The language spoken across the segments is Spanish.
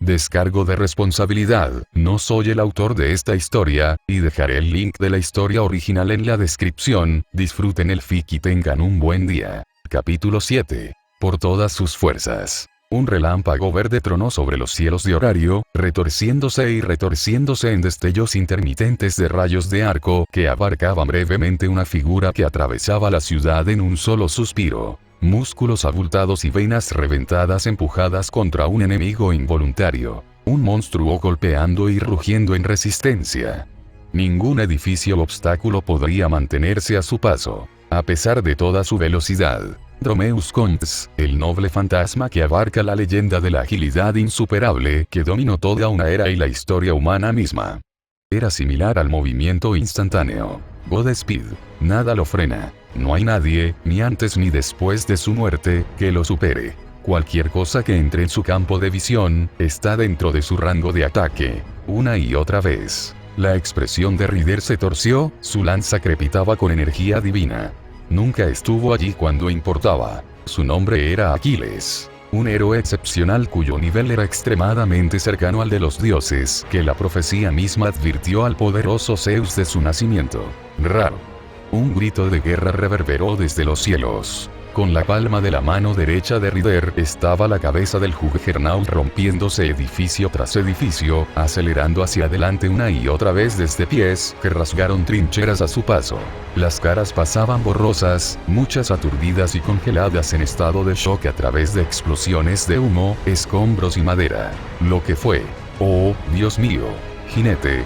Descargo de responsabilidad, no soy el autor de esta historia, y dejaré el link de la historia original en la descripción. Disfruten el fic y tengan un buen día. Capítulo 7. Por todas sus fuerzas. Un relámpago verde tronó sobre los cielos de Horario, retorciéndose y retorciéndose en destellos intermitentes de rayos de arco que abarcaban brevemente una figura que atravesaba la ciudad en un solo suspiro. Músculos abultados y venas reventadas empujadas contra un enemigo involuntario. Un monstruo golpeando y rugiendo en resistencia. Ningún edificio o obstáculo podría mantenerse a su paso. A pesar de toda su velocidad. Dromeus Contes, el noble fantasma que abarca la leyenda de la agilidad insuperable que dominó toda una era y la historia humana misma. Era similar al movimiento instantáneo. Godspeed. Nada lo frena. No hay nadie, ni antes ni después de su muerte, que lo supere. Cualquier cosa que entre en su campo de visión, está dentro de su rango de ataque. Una y otra vez. La expresión de Ryder se torció, su lanza crepitaba con energía divina. Nunca estuvo allí cuando importaba. Su nombre era Aquiles. Un héroe excepcional cuyo nivel era extremadamente cercano al de los dioses, que la profecía misma advirtió al poderoso Zeus de su nacimiento. Raro. Un grito de guerra reverberó desde los cielos. Con la palma de la mano derecha de Ryder estaba la cabeza del Juggernaut rompiéndose edificio tras edificio, acelerando hacia adelante una y otra vez desde pies que rasgaron trincheras a su paso. Las caras pasaban borrosas, muchas aturdidas y congeladas en estado de shock a través de explosiones de humo, escombros y madera. Lo que fue. Oh, Dios mío. Jinete.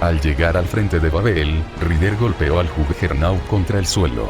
Al llegar al frente de Babel, Ryder golpeó al Juggernaut contra el suelo.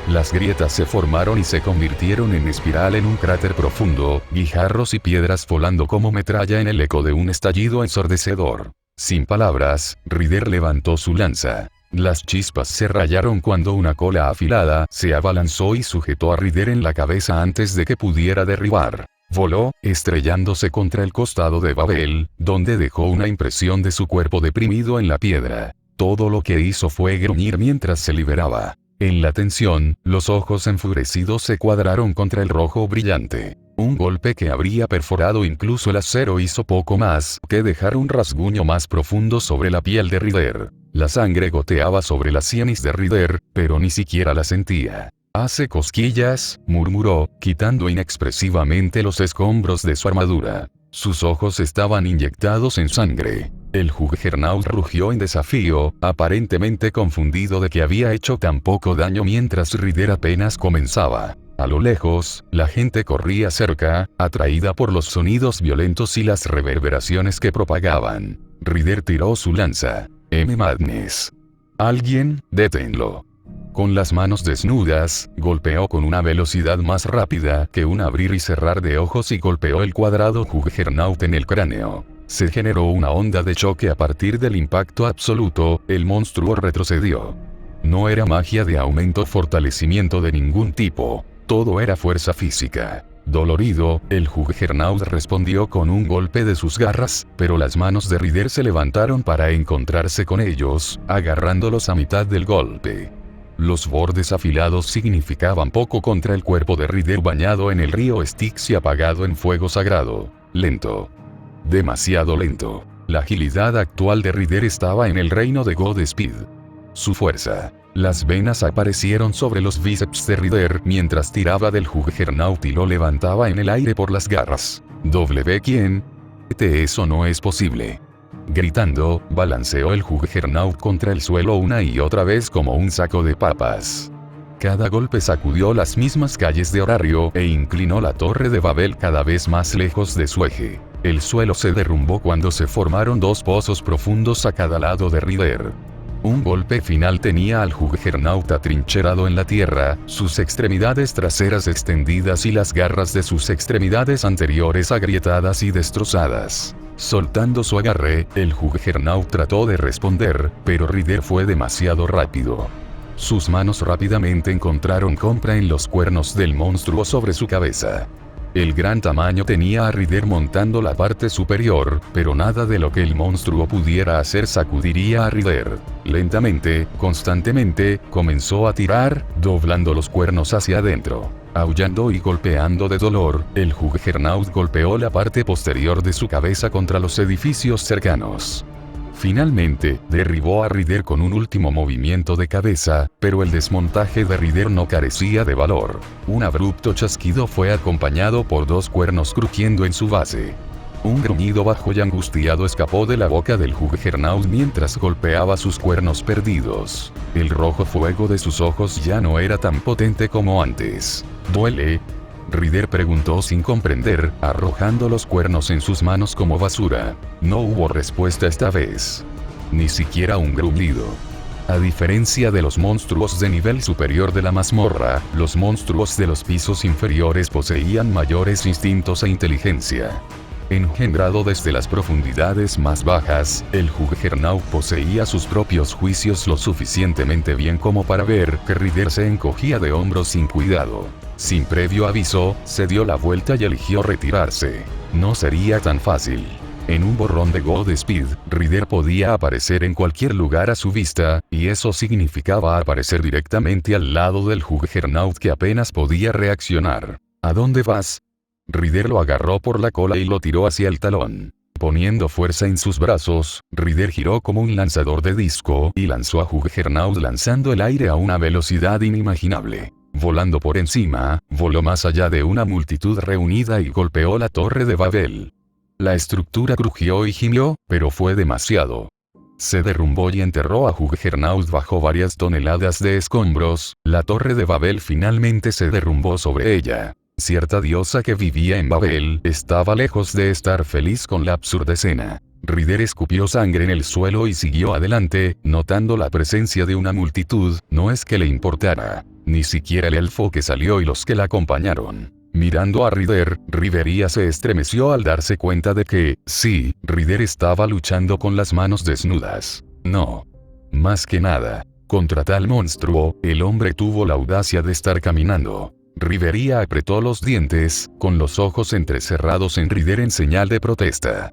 Las grietas se formaron y se convirtieron en espiral en un cráter profundo, guijarros y piedras volando como metralla en el eco de un estallido ensordecedor. Sin palabras, Ryder levantó su lanza. Las chispas se rayaron cuando una cola afilada se abalanzó y sujetó a Ryder en la cabeza antes de que pudiera derribar. Voló, estrellándose contra el costado de Babel, donde dejó una impresión de su cuerpo deprimido en la piedra. Todo lo que hizo fue gruñir mientras se liberaba. En la tensión, los ojos enfurecidos se cuadraron contra el rojo brillante. Un golpe que habría perforado incluso el acero hizo poco más que dejar un rasguño más profundo sobre la piel de Ryder. La sangre goteaba sobre la sienes de Ryder, pero ni siquiera la sentía. «Hace cosquillas», murmuró, quitando inexpresivamente los escombros de su armadura. Sus ojos estaban inyectados en sangre. El Juggernaut rugió en desafío, aparentemente confundido de que había hecho tan poco daño mientras Ryder apenas comenzaba. A lo lejos, la gente corría cerca, atraída por los sonidos violentos y las reverberaciones que propagaban. Ryder tiró su lanza. Madness. Alguien, deténlo. Con las manos desnudas, golpeó con una velocidad más rápida que un abrir y cerrar de ojos y golpeó el cuadrado Juggernaut en el cráneo. Se generó una onda de choque a partir del impacto absoluto, el monstruo retrocedió. No era magia de aumento o fortalecimiento de ningún tipo, todo era fuerza física. Dolorido, el Juggernaut respondió con un golpe de sus garras, pero las manos de Ryder se levantaron para encontrarse con ellos, agarrándolos a mitad del golpe. Los bordes afilados significaban poco contra el cuerpo de Ryder bañado en el río Styx y apagado en fuego sagrado. Lento. Demasiado lento. La agilidad actual de Ryder estaba en el reino de Godspeed. Su fuerza. Las venas aparecieron sobre los bíceps de Ryder mientras tiraba del Juggernaut y lo levantaba en el aire por las garras. ¿Quién? Eso no es posible. Gritando, balanceó el Juggernaut contra el suelo una y otra vez como un saco de papas. Cada golpe sacudió las mismas calles de Horario e inclinó la torre de Babel cada vez más lejos de su eje. El suelo se derrumbó cuando se formaron dos pozos profundos a cada lado de Ryder. Un golpe final tenía al Juggernaut atrincherado en la tierra, sus extremidades traseras extendidas y las garras de sus extremidades anteriores agrietadas y destrozadas. Soltando su agarre, el Juggernaut trató de responder, pero Ryder fue demasiado rápido. Sus manos rápidamente encontraron compra en los cuernos del monstruo sobre su cabeza. El gran tamaño tenía a Ryder montando la parte superior, pero nada de lo que el monstruo pudiera hacer sacudiría a Ryder. Lentamente, constantemente, comenzó a tirar, doblando los cuernos hacia adentro. Aullando y golpeando de dolor, el Juggernaut golpeó la parte posterior de su cabeza contra los edificios cercanos. Finalmente, derribó a Ryder con un último movimiento de cabeza, pero el desmontaje de Ryder no carecía de valor. Un abrupto chasquido fue acompañado por dos cuernos crujiendo en su base. Un gruñido bajo y angustiado escapó de la boca del Juggernaut mientras golpeaba sus cuernos perdidos. El rojo fuego de sus ojos ya no era tan potente como antes. ¿Duele?, Ryder preguntó sin comprender, arrojando los cuernos en sus manos como basura. No hubo respuesta esta vez. Ni siquiera un gruñido. A diferencia de los monstruos de nivel superior de la mazmorra, los monstruos de los pisos inferiores poseían mayores instintos e inteligencia. Engendrado desde las profundidades más bajas, el Juggernaut poseía sus propios juicios lo suficientemente bien como para ver que Ryder se encogía de hombros sin cuidado. Sin previo aviso, se dio la vuelta y eligió retirarse. No sería tan fácil. En un borrón de Godspeed, Ryder podía aparecer en cualquier lugar a su vista, y eso significaba aparecer directamente al lado del Juggernaut que apenas podía reaccionar. ¿A dónde vas? Ryder lo agarró por la cola y lo tiró hacia el talón. Poniendo fuerza en sus brazos, Ryder giró como un lanzador de disco y lanzó a Juggernaut lanzando el aire a una velocidad inimaginable. Volando por encima, voló más allá de una multitud reunida y golpeó la Torre de Babel. La estructura crujió y gimió, pero fue demasiado. Se derrumbó y enterró a Juggernaut bajo varias toneladas de escombros. La Torre de Babel finalmente se derrumbó sobre ella. Cierta diosa que vivía en Babel estaba lejos de estar feliz con la absurda escena. Ryder escupió sangre en el suelo y siguió adelante, notando la presencia de una multitud. No es que le importara. Ni siquiera el elfo que salió y los que la acompañaron. Mirando a Ryder, Riveria se estremeció al darse cuenta de que, sí, Ryder estaba luchando con las manos desnudas. No. Más que nada, contra tal monstruo, el hombre tuvo la audacia de estar caminando. Riveria apretó los dientes, con los ojos entrecerrados en Ryder en señal de protesta.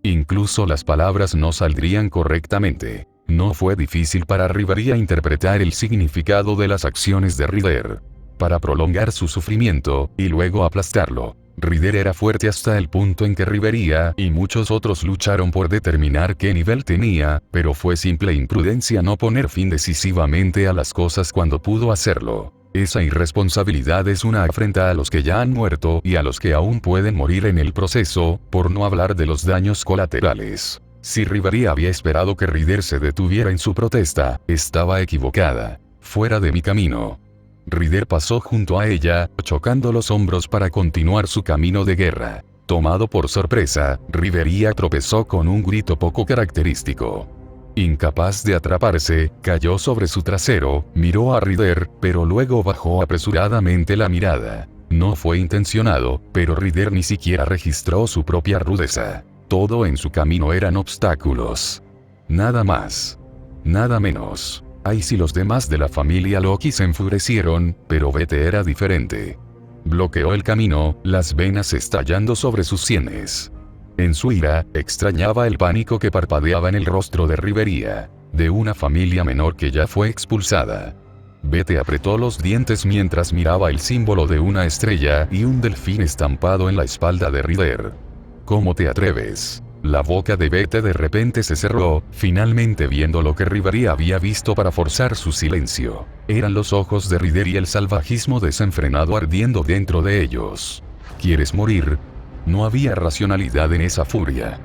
Incluso las palabras no saldrían correctamente. No fue difícil para Riveria interpretar el significado de las acciones de Ryder. Para prolongar su sufrimiento, y luego aplastarlo. Ryder era fuerte hasta el punto en que Riveria y muchos otros lucharon por determinar qué nivel tenía, pero fue simple imprudencia no poner fin decisivamente a las cosas cuando pudo hacerlo. Esa irresponsabilidad es una afrenta a los que ya han muerto y a los que aún pueden morir en el proceso, por no hablar de los daños colaterales. Si Riveria había esperado que Ryder se detuviera en su protesta, estaba equivocada. Fuera de mi camino. Ryder pasó junto a ella, chocando los hombros para continuar su camino de guerra. Tomado por sorpresa, Riveria tropezó con un grito poco característico. Incapaz de atraparse, cayó sobre su trasero, miró a Ryder, pero luego bajó apresuradamente la mirada. No fue intencionado, pero Ryder ni siquiera registró su propia rudeza. Todo en su camino eran obstáculos. Nada más. Nada menos. Ay, si los demás de la familia Loki se enfurecieron, pero Bete era diferente. Bloqueó el camino, las venas estallando sobre sus sienes. En su ira, extrañaba el pánico que parpadeaba en el rostro de Riveria, de una familia menor que ya fue expulsada. Bete apretó los dientes mientras miraba el símbolo de una estrella y un delfín estampado en la espalda de Ryder. ¿Cómo te atreves? La boca de Bete de repente se cerró, finalmente viendo lo que Riveria había visto para forzar su silencio. Eran los ojos de Ryder y el salvajismo desenfrenado ardiendo dentro de ellos. ¿Quieres morir? No había racionalidad en esa furia.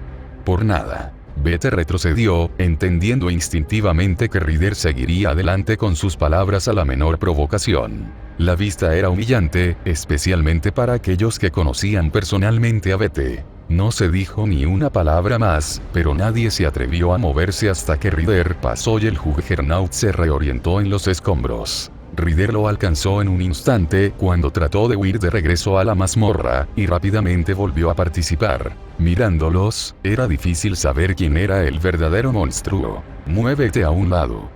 Por nada. Bete retrocedió, entendiendo instintivamente que Ryder seguiría adelante con sus palabras a la menor provocación. La vista era humillante, especialmente para aquellos que conocían personalmente a Bete. No se dijo ni una palabra más, pero nadie se atrevió a moverse hasta que Ryder pasó y el Juggernaut se reorientó en los escombros. Ryder lo alcanzó en un instante cuando trató de huir de regreso a la mazmorra, y rápidamente volvió a participar. Mirándolos, era difícil saber quién era el verdadero monstruo. Muévete a un lado.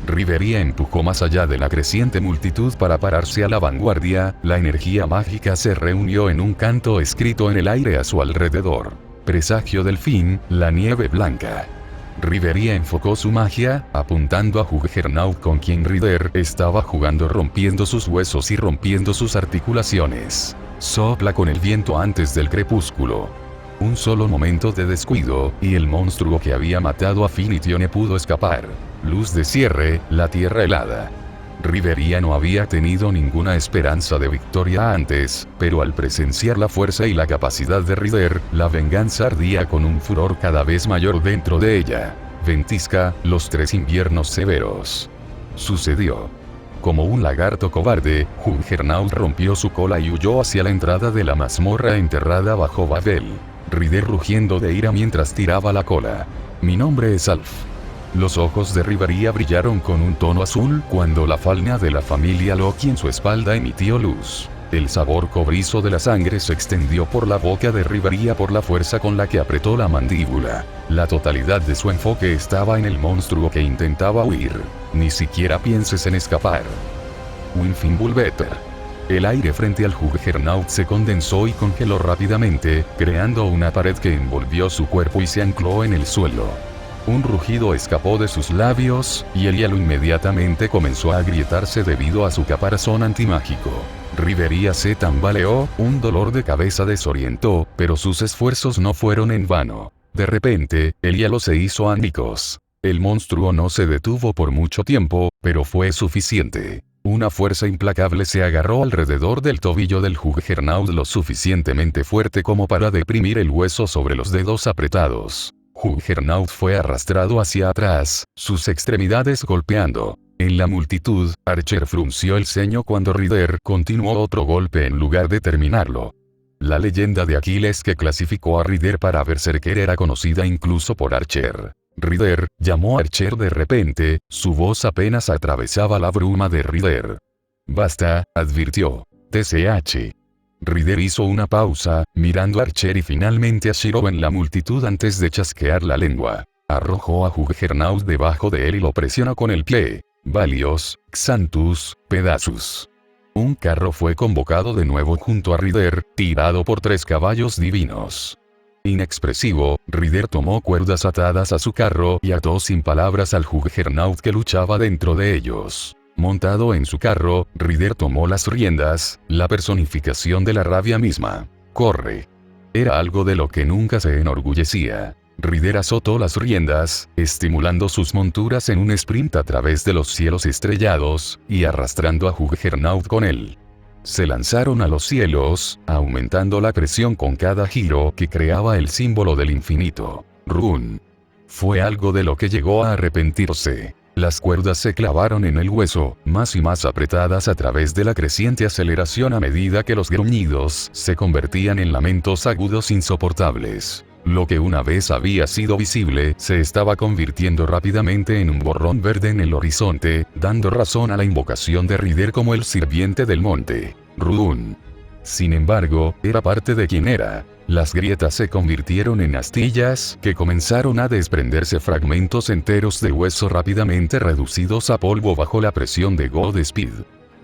Rivería empujó más allá de la creciente multitud para pararse a la vanguardia, la energía mágica se reunió en un canto escrito en el aire a su alrededor. Presagio del fin, la nieve blanca. Rivería enfocó su magia, apuntando a Juggernaut con quien Ryder estaba jugando, rompiendo sus huesos y rompiendo sus articulaciones. Sopla con el viento antes del crepúsculo. Un solo momento de descuido, y el monstruo que había matado a Finitione pudo escapar. Luz de cierre, la tierra helada. Rivería no había tenido ninguna esperanza de victoria antes, pero al presenciar la fuerza y la capacidad de Ryder, la venganza ardía con un furor cada vez mayor dentro de ella. Ventisca, los 3 inviernos severos. Sucedió. Como un lagarto cobarde, Juggernaut rompió su cola y huyó hacia la entrada de la mazmorra enterrada bajo Babel. Ryder rugiendo de ira mientras tiraba la cola. Mi nombre es Alf. Los ojos de Rivería brillaron con un tono azul cuando la falna de la familia Loki en su espalda emitió luz. El sabor cobrizo de la sangre se extendió por la boca de Rivería por la fuerza con la que apretó la mandíbula. La totalidad de su enfoque estaba en el monstruo que intentaba huir. Ni siquiera pienses en escapar. Winfimbulvetter. El aire frente al Juggernaut se condensó y congeló rápidamente, creando una pared que envolvió su cuerpo y se ancló en el suelo. Un rugido escapó de sus labios, y el hielo inmediatamente comenzó a agrietarse debido a su caparazón antimágico. Rivería se tambaleó, un dolor de cabeza desorientó, pero sus esfuerzos no fueron en vano. De repente, el hielo se hizo añicos. El monstruo no se detuvo por mucho tiempo, pero fue suficiente. Una fuerza implacable se agarró alrededor del tobillo del Juggernaut lo suficientemente fuerte como para deprimir el hueso sobre los dedos apretados. Juggernaut fue arrastrado hacia atrás, sus extremidades golpeando. En la multitud, Archer frunció el ceño cuando Ryder continuó otro golpe en lugar de terminarlo. La leyenda de Aquiles que clasificó a Ryder para Berserker era conocida incluso por Archer. Ryder llamó a Archer de repente, su voz apenas atravesaba la bruma de Ryder. Basta, advirtió. TCH. Ryder hizo una pausa, mirando a Archer y finalmente a Shiro en la multitud antes de chasquear la lengua. Arrojó a Juggernaut debajo de él y lo presionó con el pie. Valios, Xanthus, Pedasus. Un carro fue convocado de nuevo junto a Ryder, tirado por 3 caballos divinos. Inexpresivo, Ryder tomó cuerdas atadas a su carro y ató sin palabras al Juggernaut que luchaba dentro de ellos. Montado en su carro, Ryder tomó las riendas, la personificación de la rabia misma. ¡Corre! Era algo de lo que nunca se enorgullecía. Ryder azotó las riendas, estimulando sus monturas en un sprint a través de los cielos estrellados, y arrastrando a Juggernaut con él. Se lanzaron a los cielos, aumentando la presión con cada giro que creaba el símbolo del infinito. Run. Fue algo de lo que llegó a arrepentirse. Las cuerdas se clavaron en el hueso, más y más apretadas a través de la creciente aceleración a medida que los gruñidos se convertían en lamentos agudos insoportables. Lo que una vez había sido visible se estaba convirtiendo rápidamente en un borrón verde en el horizonte, dando razón a la invocación de Ryder como el sirviente del monte. Run. Sin embargo, era parte de quien era. Las grietas se convirtieron en astillas, que comenzaron a desprenderse fragmentos enteros de hueso rápidamente reducidos a polvo bajo la presión de Godspeed.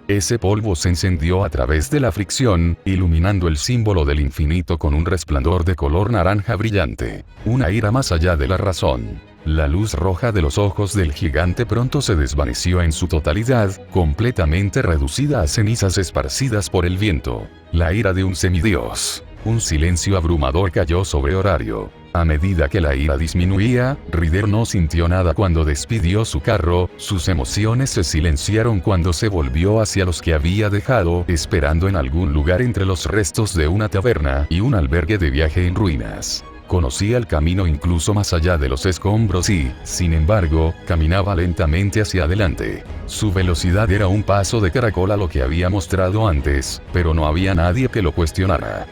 Ese polvo se encendió a través de la fricción, iluminando el símbolo del infinito con un resplandor de color naranja brillante. Una ira más allá de la razón. La luz roja de los ojos del gigante pronto se desvaneció en su totalidad, completamente reducida a cenizas esparcidas por el viento. La ira de un semidios. Un silencio abrumador cayó sobre Horario. A medida que la ira disminuía, Ryder no sintió nada cuando despidió su carro, sus emociones se silenciaron cuando se volvió hacia los que había dejado, esperando en algún lugar entre los restos de una taberna y un albergue de viaje en ruinas. Conocía el camino incluso más allá de los escombros y, sin embargo, caminaba lentamente hacia adelante. Su velocidad era un paso de caracol a lo que había mostrado antes, pero no había nadie que lo cuestionara.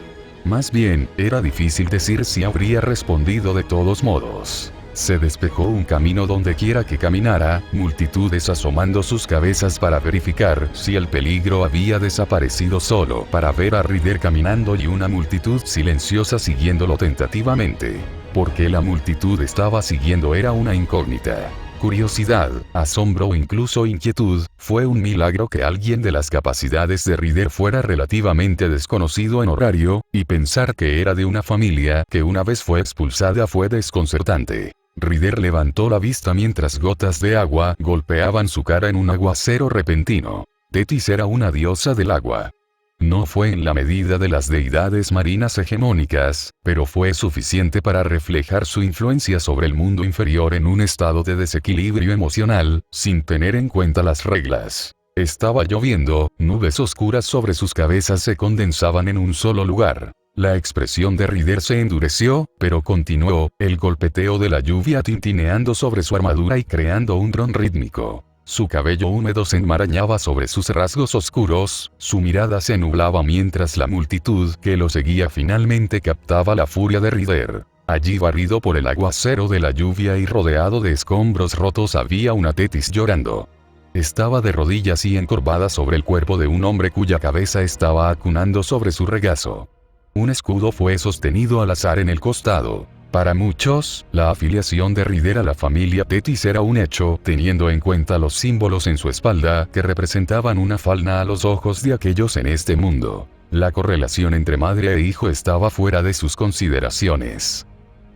Más bien, era difícil decir si habría respondido de todos modos. Se despejó un camino donde quiera que caminara, multitudes asomando sus cabezas para verificar si el peligro había desaparecido, solo para ver a Ryder caminando y una multitud silenciosa siguiéndolo tentativamente. Porque la multitud estaba siguiendo era una incógnita. Curiosidad, asombro o incluso inquietud, fue un milagro que alguien de las capacidades de Ryder fuera relativamente desconocido en horario, y pensar que era de una familia que una vez fue expulsada fue desconcertante. Ryder levantó la vista mientras gotas de agua golpeaban su cara en un aguacero repentino. Tethys era una diosa del agua. No fue en la medida de las deidades marinas hegemónicas, pero fue suficiente para reflejar su influencia sobre el mundo inferior en un estado de desequilibrio emocional, sin tener en cuenta las reglas. Estaba lloviendo, nubes oscuras sobre sus cabezas se condensaban en un solo lugar. La expresión de Ryder se endureció, pero continuó, el golpeteo de la lluvia tintineando sobre su armadura y creando un dron rítmico. Su cabello húmedo se enmarañaba sobre sus rasgos oscuros, su mirada se nublaba mientras la multitud que lo seguía finalmente captaba la furia de Ryder. Allí barrido por el aguacero de la lluvia y rodeado de escombros rotos había una Tethys llorando. Estaba de rodillas y encorvada sobre el cuerpo de un hombre cuya cabeza estaba acunando sobre su regazo. Un escudo fue sostenido al azar en el costado. Para muchos, la afiliación de Ryder a la familia Tethys era un hecho, teniendo en cuenta los símbolos en su espalda que representaban una falna a los ojos de aquellos en este mundo. La correlación entre madre e hijo estaba fuera de sus consideraciones.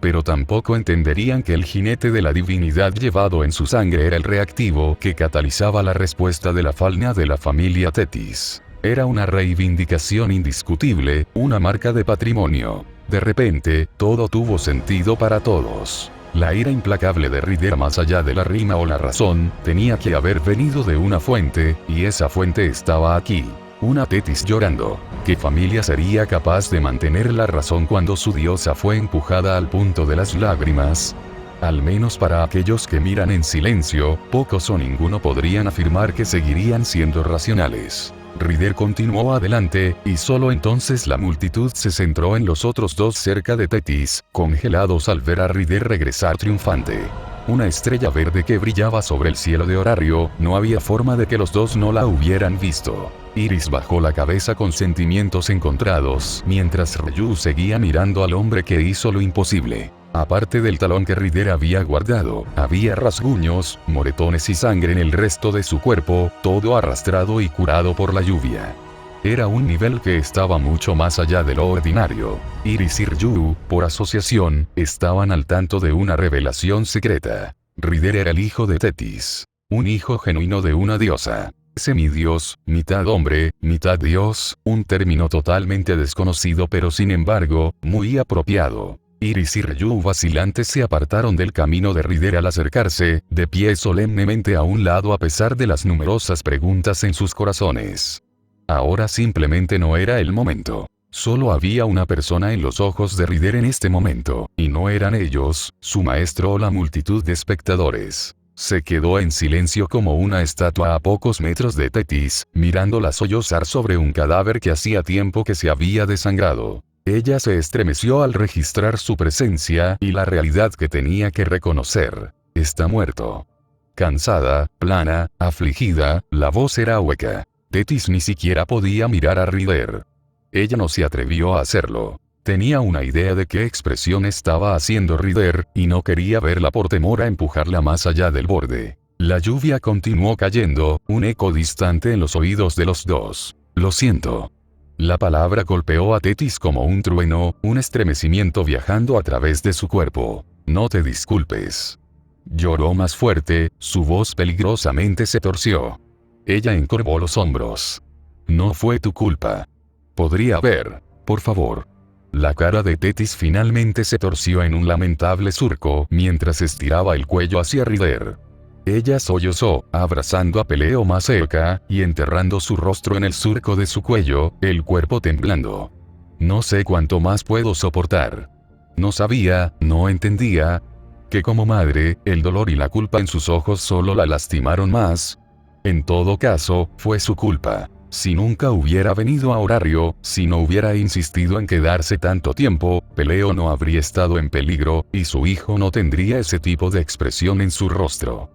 Pero tampoco entenderían que el jinete de la divinidad llevado en su sangre era el reactivo que catalizaba la respuesta de la falna de la familia Tethys. Era una reivindicación indiscutible, una marca de patrimonio. De repente, todo tuvo sentido para todos. La ira implacable de Ryder más allá de la rima o la razón, tenía que haber venido de una fuente, y esa fuente estaba aquí. Una Tethys llorando. ¿Qué familia sería capaz de mantener la razón cuando su diosa fue empujada al punto de las lágrimas? Al menos para aquellos que miran en silencio, pocos o ninguno podrían afirmar que seguirían siendo racionales. Ryder continuó adelante, y solo entonces la multitud se centró en los otros dos cerca de Tethys, congelados al ver a Ryder regresar triunfante. Una estrella verde que brillaba sobre el cielo de horario, no había forma de que los dos no la hubieran visto. Iris bajó la cabeza con sentimientos encontrados, mientras Ryu seguía mirando al hombre que hizo lo imposible. Aparte del talón que Ryder había guardado, había rasguños, moretones y sangre en el resto de su cuerpo, todo arrastrado y curado por la lluvia. Era un nivel que estaba mucho más allá de lo ordinario. Iris y Ryu, por asociación, estaban al tanto de una revelación secreta. Ryder era el hijo de Tethys. Un hijo genuino de una diosa. Semidios, mitad hombre, mitad dios, un término totalmente desconocido pero sin embargo, muy apropiado. Iris y Ryu vacilantes se apartaron del camino de Ryder al acercarse, de pie solemnemente a un lado a pesar de las numerosas preguntas en sus corazones. Ahora simplemente no era el momento. Solo había una persona en los ojos de Ryder en este momento, y no eran ellos, su maestro o la multitud de espectadores. Se quedó en silencio como una estatua a pocos metros de Tethys, mirándola sollozar sobre un cadáver que hacía tiempo que se había desangrado. Ella se estremeció al registrar su presencia y la realidad que tenía que reconocer. Está muerto. Cansada, plana, afligida, la voz era hueca. Tethys ni siquiera podía mirar a Ryder. Ella no se atrevió a hacerlo. Tenía una idea de qué expresión estaba haciendo Ryder, y no quería verla por temor a empujarla más allá del borde. La lluvia continuó cayendo, un eco distante en los oídos de los dos. Lo siento. La palabra golpeó a Tethys como un trueno, un estremecimiento viajando a través de su cuerpo. No te disculpes. Lloró más fuerte, su voz peligrosamente se torció. Ella encorvó los hombros. No fue tu culpa. Podría haber, por favor. La cara de Tethys finalmente se torció en un lamentable surco mientras estiraba el cuello hacia Ryder. Ella sollozó, abrazando a Peleo más cerca, y enterrando su rostro en el surco de su cuello, el cuerpo temblando. No sé cuánto más puedo soportar. No sabía, no entendía, que como madre, el dolor y la culpa en sus ojos solo la lastimaron más. En todo caso, fue su culpa. Si nunca hubiera venido a horario, si no hubiera insistido en quedarse tanto tiempo, Peleo no habría estado en peligro, y su hijo no tendría ese tipo de expresión en su rostro.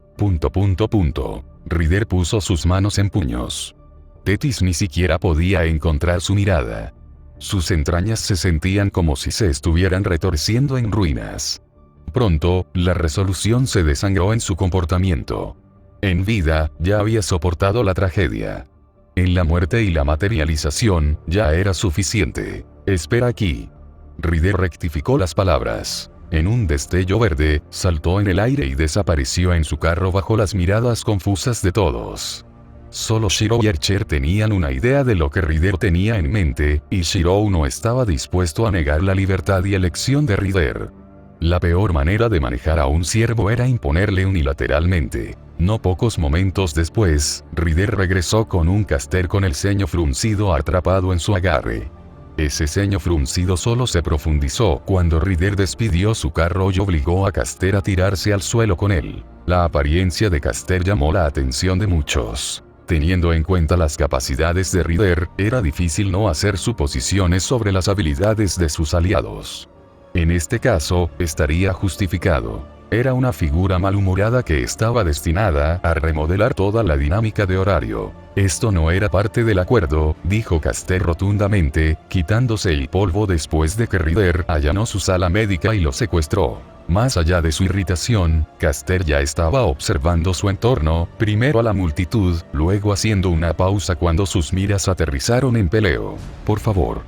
Ryder puso sus manos en puños. Tethys ni siquiera podía encontrar su mirada. Sus entrañas se sentían como si se estuvieran retorciendo en ruinas. pronto, la resolución se desangró en su comportamiento. En vida, ya había soportado la tragedia. En la muerte y la materialización, ya era suficiente. Espera aquí. Ryder rectificó las palabras. En un destello verde, saltó en el aire y desapareció en su carro bajo las miradas confusas de todos. Solo Shirou y Archer tenían una idea de lo que Ryder tenía en mente, y Shirou no estaba dispuesto a negar la libertad y elección de Ryder. La peor manera de manejar a un siervo era imponerle unilateralmente. No pocos momentos después, Ryder regresó con un Caster con el ceño fruncido atrapado en su agarre. Ese ceño fruncido solo se profundizó cuando Ryder despidió su carro y obligó a Caster a tirarse al suelo con él. La apariencia de Caster llamó la atención de muchos. Teniendo en cuenta las capacidades de Ryder, era difícil no hacer suposiciones sobre las habilidades de sus aliados. En este caso, estaría justificado. Era una figura malhumorada que estaba destinada a remodelar toda la dinámica de horario. Esto no era parte del acuerdo, dijo Caster rotundamente, quitándose el polvo después de que Ryder allanó su sala médica y lo secuestró. Más allá de su irritación, Caster ya estaba observando su entorno, primero a la multitud, luego haciendo una pausa cuando sus miras aterrizaron en Peleo. Por favor.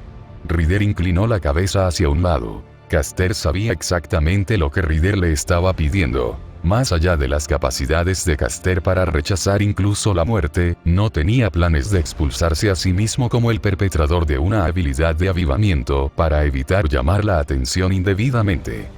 Ryder inclinó la cabeza hacia un lado. Caster sabía exactamente lo que Ryder le estaba pidiendo. Más allá de las capacidades de Caster para rechazar incluso la muerte, no tenía planes de expulsarse a sí mismo como el perpetrador de una habilidad de avivamiento para evitar llamar la atención indebidamente.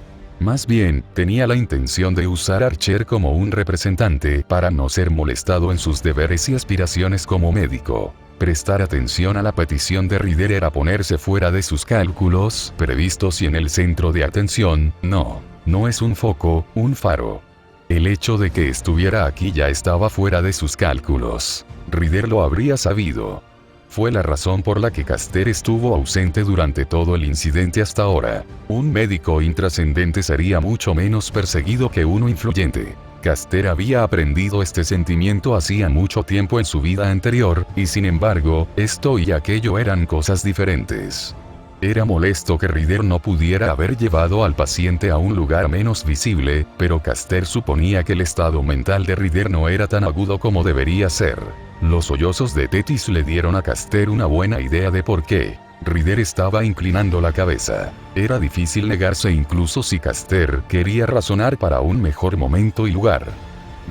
Más bien, tenía la intención de usar a Archer como un representante para no ser molestado en sus deberes y aspiraciones como médico. Prestar atención a la petición de Ryder era ponerse fuera de sus cálculos previstos y en el centro de atención. No es un foco, un faro. El hecho de que estuviera aquí ya estaba fuera de sus cálculos. Ryder lo habría sabido. Fue la razón por la que Caster estuvo ausente durante todo el incidente hasta ahora. Un médico intrascendente sería mucho menos perseguido que uno influyente. Caster había aprendido este sentimiento hacía mucho tiempo en su vida anterior, y sin embargo, esto y aquello eran cosas diferentes. Era molesto que Ryder no pudiera haber llevado al paciente a un lugar menos visible, pero Caster suponía que el estado mental de Ryder no era tan agudo como debería ser. Los sollozos de Tetis le dieron a Caster una buena idea de por qué. Ryder estaba inclinando la cabeza. Era difícil negarse incluso si Caster quería razonar para un mejor momento y lugar.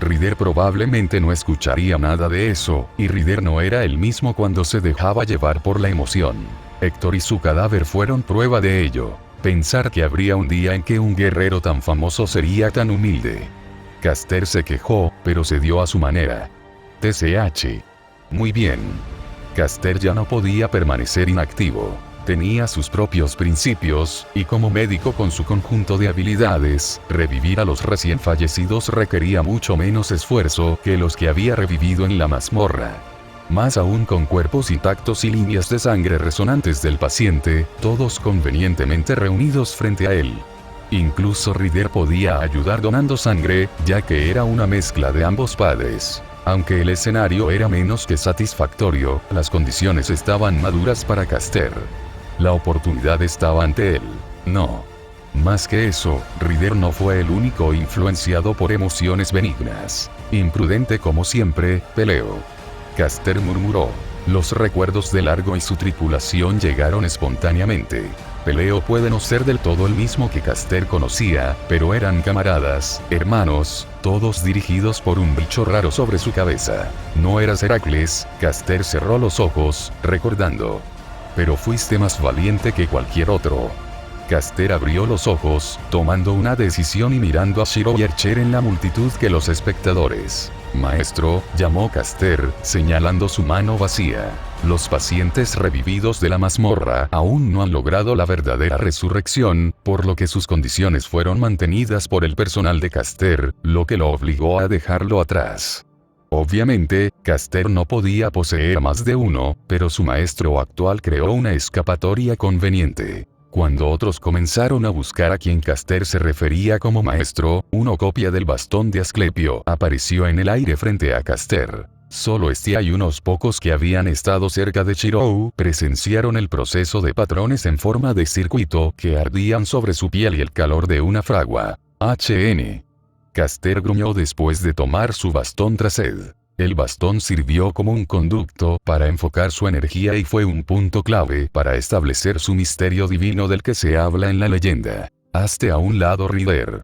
Ryder probablemente no escucharía nada de eso, y Ryder no era el mismo cuando se dejaba llevar por la emoción. Héctor y su cadáver fueron prueba de ello. Pensar que habría un día en que un guerrero tan famoso sería tan humilde. Caster se quejó, pero cedió a su manera. TCH. Muy bien. Caster ya no podía permanecer inactivo. Tenía sus propios principios, y como médico con su conjunto de habilidades, revivir a los recién fallecidos requería mucho menos esfuerzo que los que había revivido en la mazmorra. Más aún con cuerpos intactos y líneas de sangre resonantes del paciente, todos convenientemente reunidos frente a él. Incluso Ryder podía ayudar donando sangre, ya que era una mezcla de ambos padres. Aunque el escenario era menos que satisfactorio, las condiciones estaban maduras para Caster. La oportunidad estaba ante él. No. Más que eso, Ryder no fue el único influenciado por emociones benignas. Imprudente como siempre, Peleo. Caster murmuró. Los recuerdos de Largo y su tripulación llegaron espontáneamente. Peleo puede no ser del todo el mismo que Caster conocía, pero eran camaradas, hermanos, todos dirigidos por un bicho raro sobre su cabeza. No eras Heracles. Caster cerró los ojos, recordando. Pero fuiste más valiente que cualquier otro. Caster abrió los ojos, tomando una decisión y mirando a Shirou y Archer en la multitud que los espectadores. Maestro, llamó Caster, señalando su mano vacía. Los pacientes revividos de la mazmorra aún no han logrado la verdadera resurrección, por lo que sus condiciones fueron mantenidas por el personal de Caster, lo que lo obligó a dejarlo atrás. Obviamente, Caster no podía poseer más de uno, pero su maestro actual creó una escapatoria conveniente. Cuando otros comenzaron a buscar a quien Caster se refería como maestro, una copia del bastón de Asclepio apareció en el aire frente a Caster. Solo este y unos pocos que habían estado cerca de Shirou presenciaron el proceso de patrones en forma de circuito que ardían sobre su piel y el calor de una fragua. HN. Caster gruñó después de tomar su bastón tras Ed. El bastón sirvió como un conducto para enfocar su energía y fue un punto clave para establecer su misterio divino del que se habla en la leyenda. Hazte a un lado, Ryder.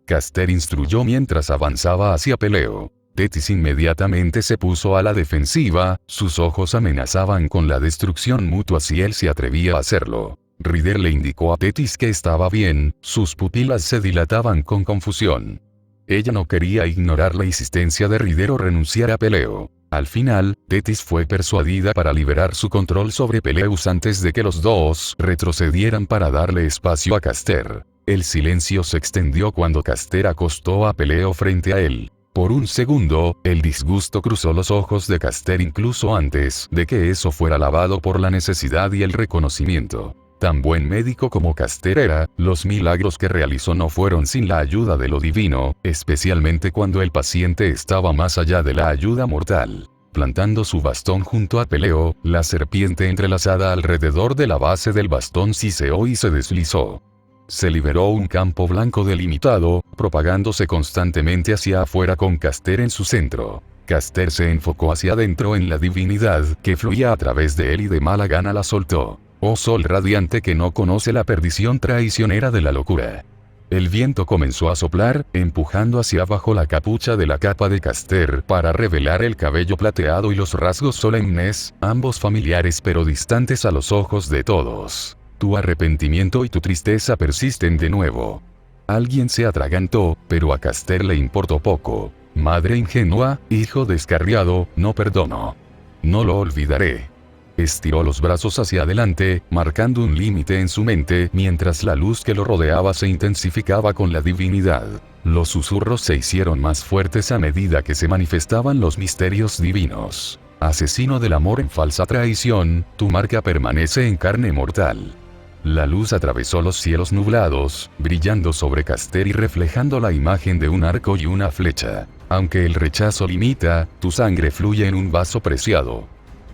Caster instruyó mientras avanzaba hacia Peleo. Tethys inmediatamente se puso a la defensiva, sus ojos amenazaban con la destrucción mutua si él se atrevía a hacerlo. Ryder le indicó a Tethys que estaba bien, sus pupilas se dilataban con confusión. Ella no quería ignorar la insistencia de Ryder o renunciar a Peleo. Al final, Tethys fue persuadida para liberar su control sobre Peleus antes de que los dos retrocedieran para darle espacio a Caster. El silencio se extendió cuando Caster acostó a Peleo frente a él. Por un segundo, el disgusto cruzó los ojos de Caster incluso antes de que eso fuera lavado por la necesidad y el reconocimiento. Tan buen médico como Caster era, los milagros que realizó no fueron sin la ayuda de lo divino, especialmente cuando el paciente estaba más allá de la ayuda mortal. Plantando su bastón junto a Peleo, la serpiente entrelazada alrededor de la base del bastón siseó y se deslizó. Se liberó un campo blanco delimitado, propagándose constantemente hacia afuera con Caster en su centro. Caster se enfocó hacia adentro en la divinidad que fluía a través de él y de mala gana la soltó. Oh sol radiante que no conoce la perdición traicionera de la locura. El viento comenzó a soplar, empujando hacia abajo la capucha de la capa de Caster para revelar el cabello plateado y los rasgos solemnes, ambos familiares pero distantes a los ojos de todos. Tu arrepentimiento y tu tristeza persisten de nuevo. Alguien se atragantó, pero a Caster le importó poco. Madre ingenua, hijo descarriado, no perdono. No lo olvidaré. Estiró los brazos hacia adelante, marcando un límite en su mente, mientras la luz que lo rodeaba se intensificaba con la divinidad. Los susurros se hicieron más fuertes a medida que se manifestaban los misterios divinos. Asesino del amor en falsa traición, tu marca permanece en carne mortal. La luz atravesó los cielos nublados, brillando sobre Caster y reflejando la imagen de un arco y una flecha. Aunque el rechazo limita, tu sangre fluye en un vaso preciado.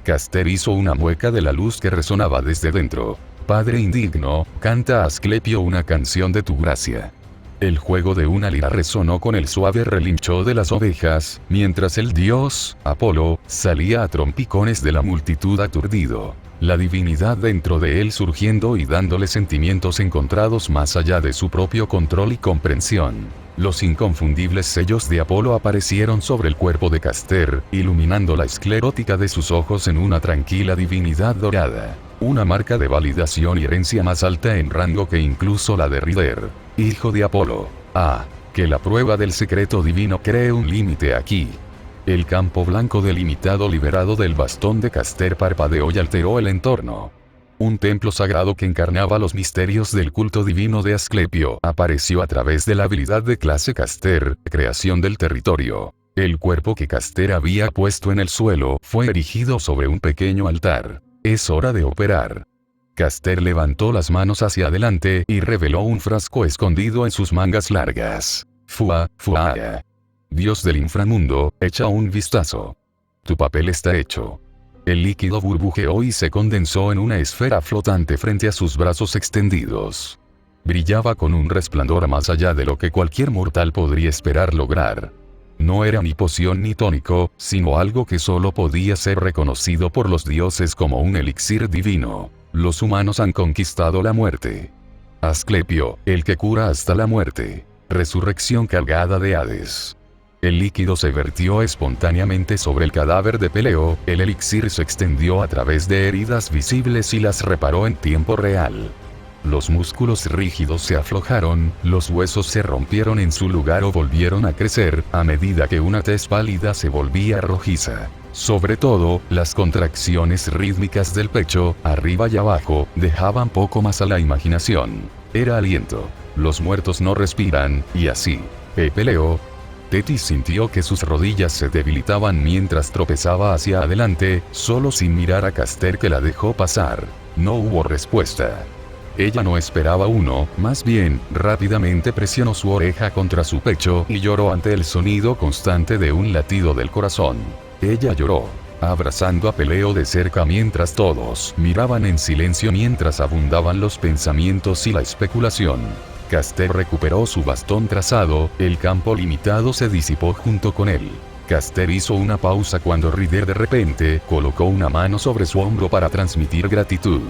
Caster hizo una mueca de la luz que resonaba desde dentro. Padre indigno, canta a Asclepio una canción de tu gracia. El juego de una lira resonó con el suave relincho de las ovejas, mientras el dios, Apolo, salía a trompicones de la multitud aturdido. La divinidad dentro de él surgiendo y dándole sentimientos encontrados más allá de su propio control y comprensión. Los inconfundibles sellos de Apolo aparecieron sobre el cuerpo de Caster, iluminando la esclerótica de sus ojos en una tranquila divinidad dorada. Una marca de validación y herencia más alta en rango que incluso la de Ryder, hijo de Apolo. Que la prueba del secreto divino cree un límite aquí. El campo blanco delimitado liberado del bastón de Caster parpadeó y alteró el entorno. Un templo sagrado que encarnaba los misterios del culto divino de Asclepio apareció a través de la habilidad de clase Caster, creación del territorio. El cuerpo que Caster había puesto en el suelo fue erigido sobre un pequeño altar. Es hora de operar. Caster levantó las manos hacia adelante y reveló un frasco escondido en sus mangas largas. Fua. Dios del inframundo, echa un vistazo. Tu papel está hecho. El líquido burbujeó y se condensó en una esfera flotante frente a sus brazos extendidos. Brillaba con un resplandor más allá de lo que cualquier mortal podría esperar lograr. No era ni poción ni tónico, sino algo que solo podía ser reconocido por los dioses como un elixir divino. Los humanos han conquistado la muerte. Asclepio, el que cura hasta la muerte. Resurrección cargada de Hades. El líquido se vertió espontáneamente sobre el cadáver de Peleo, el elixir se extendió a través de heridas visibles y las reparó en tiempo real. Los músculos rígidos se aflojaron, los huesos se rompieron en su lugar o volvieron a crecer, a medida que una tez pálida se volvía rojiza. Sobre todo, las contracciones rítmicas del pecho, arriba y abajo, dejaban poco más a la imaginación. Era aliento. Los muertos no respiran, y así. Peleo. Tethys sintió que sus rodillas se debilitaban mientras tropezaba hacia adelante, solo sin mirar a Caster que la dejó pasar. No hubo respuesta. Ella no esperaba uno, más bien, rápidamente presionó su oreja contra su pecho y lloró ante el sonido constante de un latido del corazón. Ella lloró, abrazando a Peleo de cerca mientras todos miraban en silencio mientras abundaban los pensamientos y la especulación. Caster recuperó su bastón trazado, el campo limitado se disipó junto con él. Caster hizo una pausa cuando Ryder de repente colocó una mano sobre su hombro para transmitir gratitud.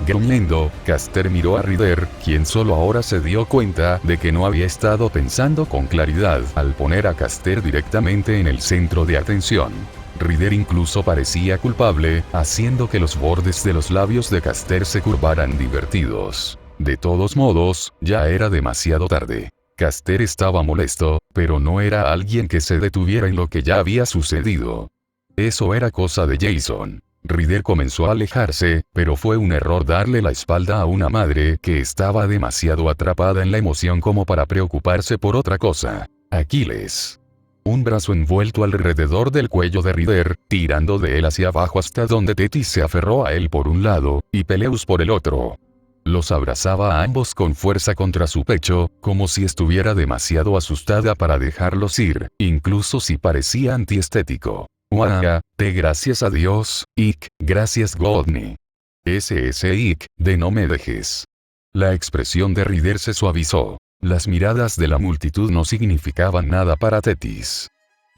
Gruñendo, Caster miró a Ryder, quien solo ahora se dio cuenta de que no había estado pensando con claridad al poner a Caster directamente en el centro de atención. Ryder incluso parecía culpable, haciendo que los bordes de los labios de Caster se curvaran divertidos. De todos modos, ya era demasiado tarde. Caster estaba molesto, pero no era alguien que se detuviera en lo que ya había sucedido. Eso era cosa de Jason. Ryder comenzó a alejarse, pero fue un error darle la espalda a una madre que estaba demasiado atrapada en la emoción como para preocuparse por otra cosa. Aquiles. Un brazo envuelto alrededor del cuello de Ryder, tirando de él hacia abajo hasta donde Thetis se aferró a él por un lado, y Peleus por el otro. Los abrazaba a ambos con fuerza contra su pecho, como si estuviera demasiado asustada para dejarlos ir, incluso si parecía antiestético. Waga, te gracias a Dios, Ick, gracias Godney. Ese Ick, de no me dejes. La expresión de Ryder se suavizó. Las miradas de la multitud no significaban nada para Thetis.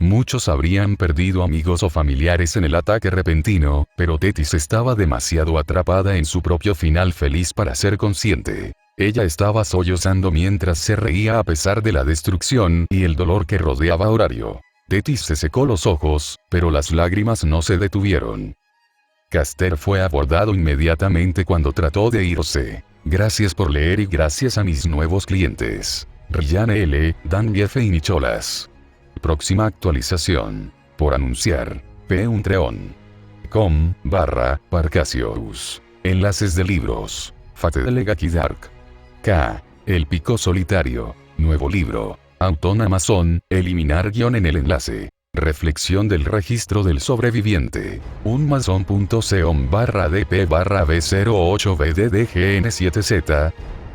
Muchos habrían perdido amigos o familiares en el ataque repentino, pero Thetis estaba demasiado atrapada en su propio final feliz para ser consciente. Ella estaba sollozando mientras se reía a pesar de la destrucción y el dolor que rodeaba a Horario. Thetis se secó los ojos, pero las lágrimas no se detuvieron. Caster fue abordado inmediatamente cuando trató de irse. Gracias por leer y gracias a mis nuevos clientes. Ryan L., Dan Jefe y Nicholas. Próxima actualización. Por anunciar. Patreon.com/Parcasius. Enlaces de libros. Fate de Legaki Dark. K. El Pico Solitario. Nuevo libro. Autón Amazon. Eliminar guión en el enlace. Reflexión del registro del sobreviviente. Unmason.com/dp/b08bddgn7z.